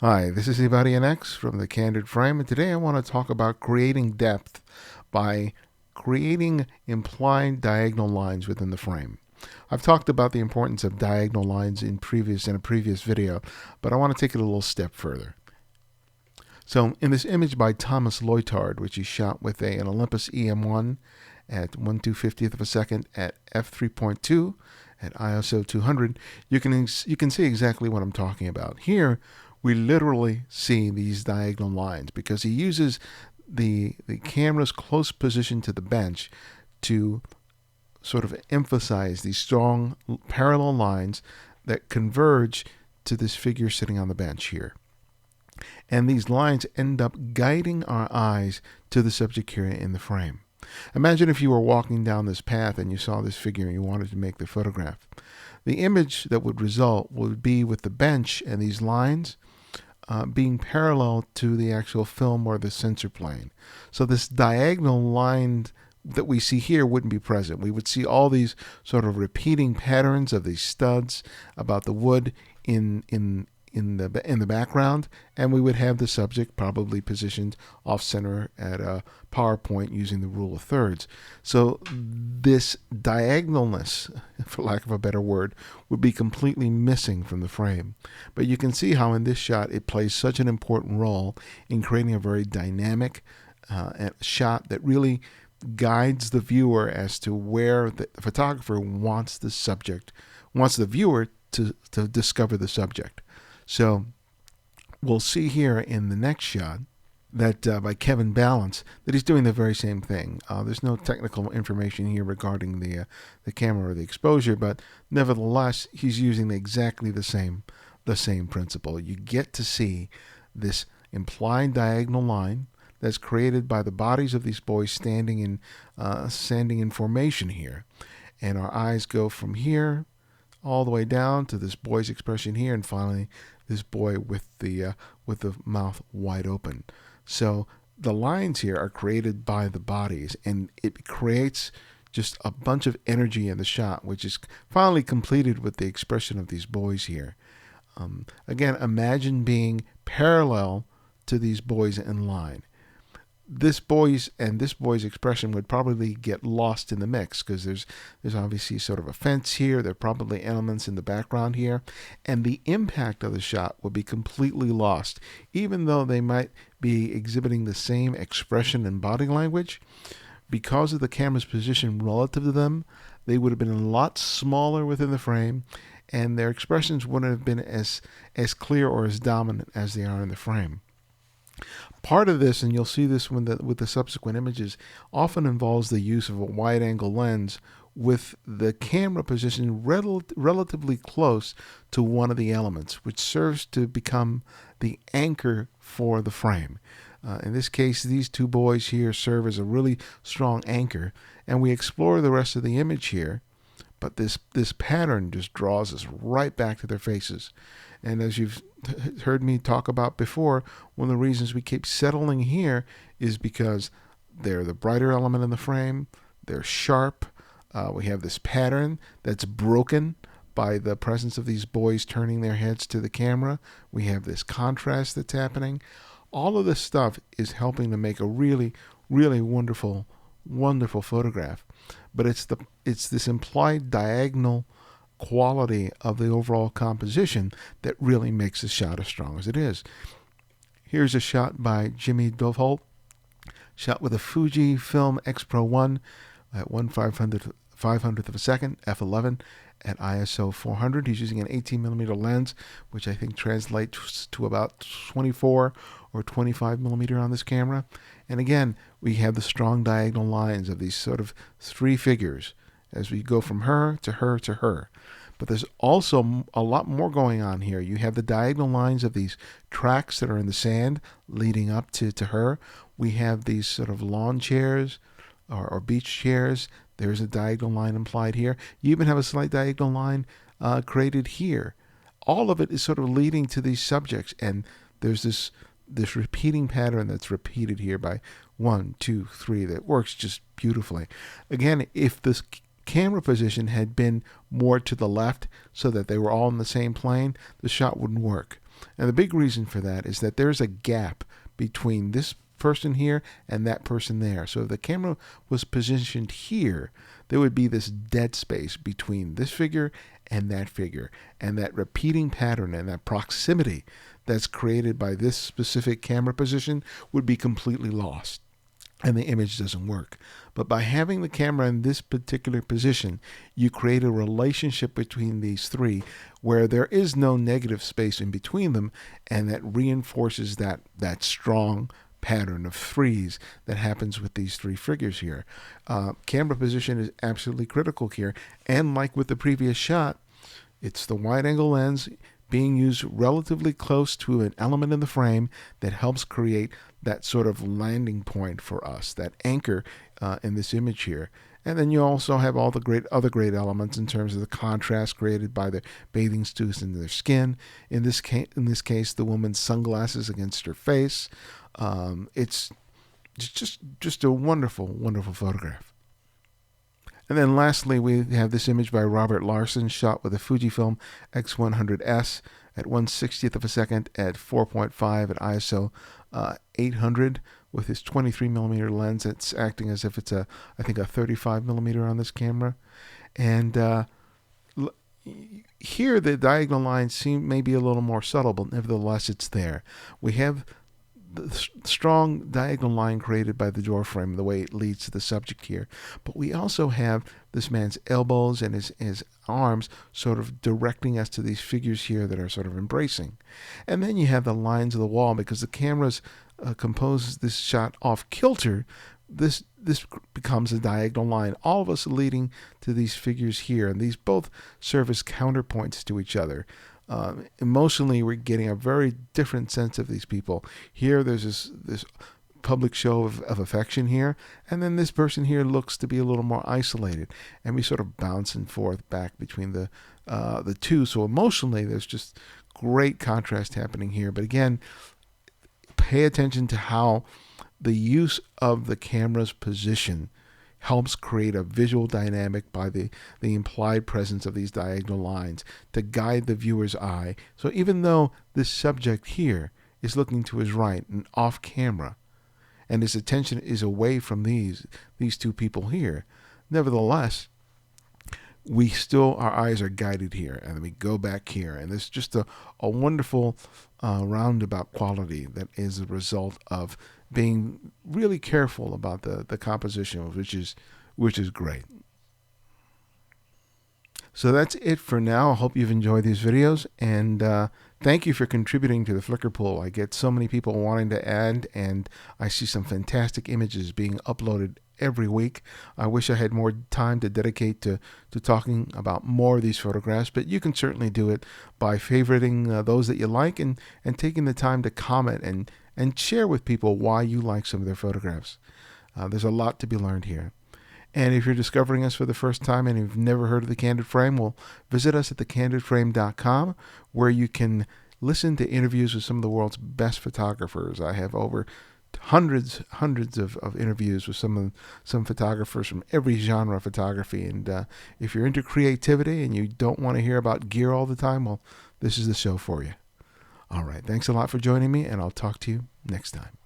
Hi, this is Ibarian X from the Candid frame, and today I want to talk about creating depth by creating implied diagonal lines within the frame. I've talked about the importance of diagonal lines in a previous video, but I want to take it a little step further. So in this image by Thomas Lloyd, which he shot with an Olympus EM1 at 1/250th of a second at f3.2 at ISO 200, you can see exactly what I'm talking about. Here, we literally see these diagonal lines because he uses the camera's close position to the bench to sort of emphasize these strong parallel lines that converge to this figure sitting on the bench here. And these lines end up guiding our eyes to the subject here in the frame. Imagine if you were walking down this path and you saw this figure and you wanted to make the photograph. The image that would result would be with the bench and these lines being parallel to the actual film or the sensor plane. So this diagonal line that we see here wouldn't be present. We would see all these sort of repeating patterns of these studs about the wood in the background, and we would have the subject probably positioned off center at a PowerPoint using the rule of thirds. So this diagonalness, for lack of a better word, would be completely missing from the frame. But you can see how in this shot it plays such an important role in creating a very dynamic shot that really guides the viewer as to where the photographer wants the viewer to discover the subject. So we'll see here in the next shot that by Kevin Balance that he's doing the very same thing. There's no technical information here regarding the camera or the exposure, but nevertheless he's using exactly the same principle. You get to see this implied diagonal line that's created by the bodies of these boys standing in formation here, and our eyes go from here all the way down to this boy's expression here, and finally this boy with the mouth wide open. So the lines here are created by the bodies, and it creates just a bunch of energy in the shot, which is finally completed with the expression of these boys here. Again, imagine being parallel to these boys in line. This boy's expression would probably get lost in the mix because there's obviously sort of a fence here. There are probably elements in the background here, and the impact of the shot would be completely lost, even though they might be exhibiting the same expression and body language. Because of the camera's position relative to them, they would have been a lot smaller within the frame, and their expressions wouldn't have been as clear or as dominant as they are in the frame. Part of this, and you'll see this with the subsequent images, often involves the use of a wide-angle lens with the camera positioned relatively close to one of the elements, which serves to become the anchor for the frame. In this case, these two boys here serve as a really strong anchor, and we explore the rest of the image here, but this pattern just draws us right back to their faces. And as you've heard me talk about before, one of the reasons we keep settling here is because they're the brighter element in the frame, they're sharp, we have this pattern that's broken by the presence of these boys turning their heads to the camera, we have this contrast that's happening. All of this stuff is helping to make a really, really wonderful photograph. But it's this implied diagonal quality of the overall composition that really makes the shot as strong as it is. Here's a shot by Jimmy Dovholt, shot with a Fujifilm X Pro 1 at 1/500th of a second, f11 at ISO 400. He's using an 18mm lens, which I think translates to about 24 or 25mm on this camera. And again, we have the strong diagonal lines of these sort of three figures as we go from her to her to her. But there's also a lot more going on here. You have the diagonal lines of these tracks that are in the sand leading up to her. We have these sort of lawn chairs or beach chairs. There's a diagonal line implied here. You even have a slight diagonal line created here. All of it is sort of leading to these subjects, and there's this repeating pattern that's repeated here by 1, 2, 3 that works just beautifully. Again, if this camera position had been more to the left so that they were all in the same plane, the shot wouldn't work. And the big reason for that is that there's a gap between this person here and that person there. So if the camera was positioned here, there would be this dead space between this figure and that repeating pattern and that proximity that's created by this specific camera position would be completely lost, and the image doesn't work. But by having the camera in this particular position, you create a relationship between these three where there is no negative space in between them, and that reinforces that strong pattern of threes that happens with these three figures here. Camera position is absolutely critical here, and like with the previous shot, it's the wide angle lens being used relatively close to an element in the frame that helps create that sort of landing point for us, that anchor in this image here. And then you also have all the other great elements in terms of the contrast created by the bathing suits and their skin. In this case, the woman's sunglasses against her face. It's just a wonderful, wonderful photograph. And then lastly, we have this image by Robert Larson, shot with a Fujifilm X100S at 1/60th of a second at 4.5 at ISO 800 with his 23mm lens. That's acting as if it's I think a 35mm on this camera. And here the diagonal lines seem maybe a little more subtle, but nevertheless it's there. We have the strong diagonal line created by the door frame, the way it leads to the subject here. But we also have this man's elbows and his arms sort of directing us to these figures here that are sort of embracing. And then you have the lines of the wall, because the camera's composes this shot off kilter. This becomes a diagonal line, all of us leading to these figures here, and these both serve as counterpoints to each other. Emotionally, we're getting a very different sense of these people. Here, there's this public show of affection here, and then this person here looks to be a little more isolated, and we sort of bounce and forth back between the two. So emotionally, there's just great contrast happening here. But again, pay attention to how the use of the camera's position helps create a visual dynamic by the implied presence of these diagonal lines to guide the viewer's eye. So even though this subject here is looking to his right and off camera, and his attention is away from these two people here, nevertheless, our eyes are guided here, and then we go back here, and there's just a wonderful roundabout quality that is a result of being really careful about the composition, which is great. So that's it for now. I hope you've enjoyed these videos, and thank you for contributing to the Flickr pool. I get so many people wanting to add, and I see some fantastic images being uploaded every week. I wish I had more time to dedicate to talking about more of these photographs, but you can certainly do it by favoriting those that you like and taking the time to comment and share with people why you like some of their photographs. There's a lot to be learned here. And if you're discovering us for the first time and you've never heard of The Candid Frame, well, visit us at thecandidframe.com, where you can listen to interviews with some of the world's best photographers. I have over hundreds of interviews with some photographers from every genre of photography. And if you're into creativity and you don't want to hear about gear all the time, well, this is the show for you. All right. Thanks a lot for joining me, and I'll talk to you next time.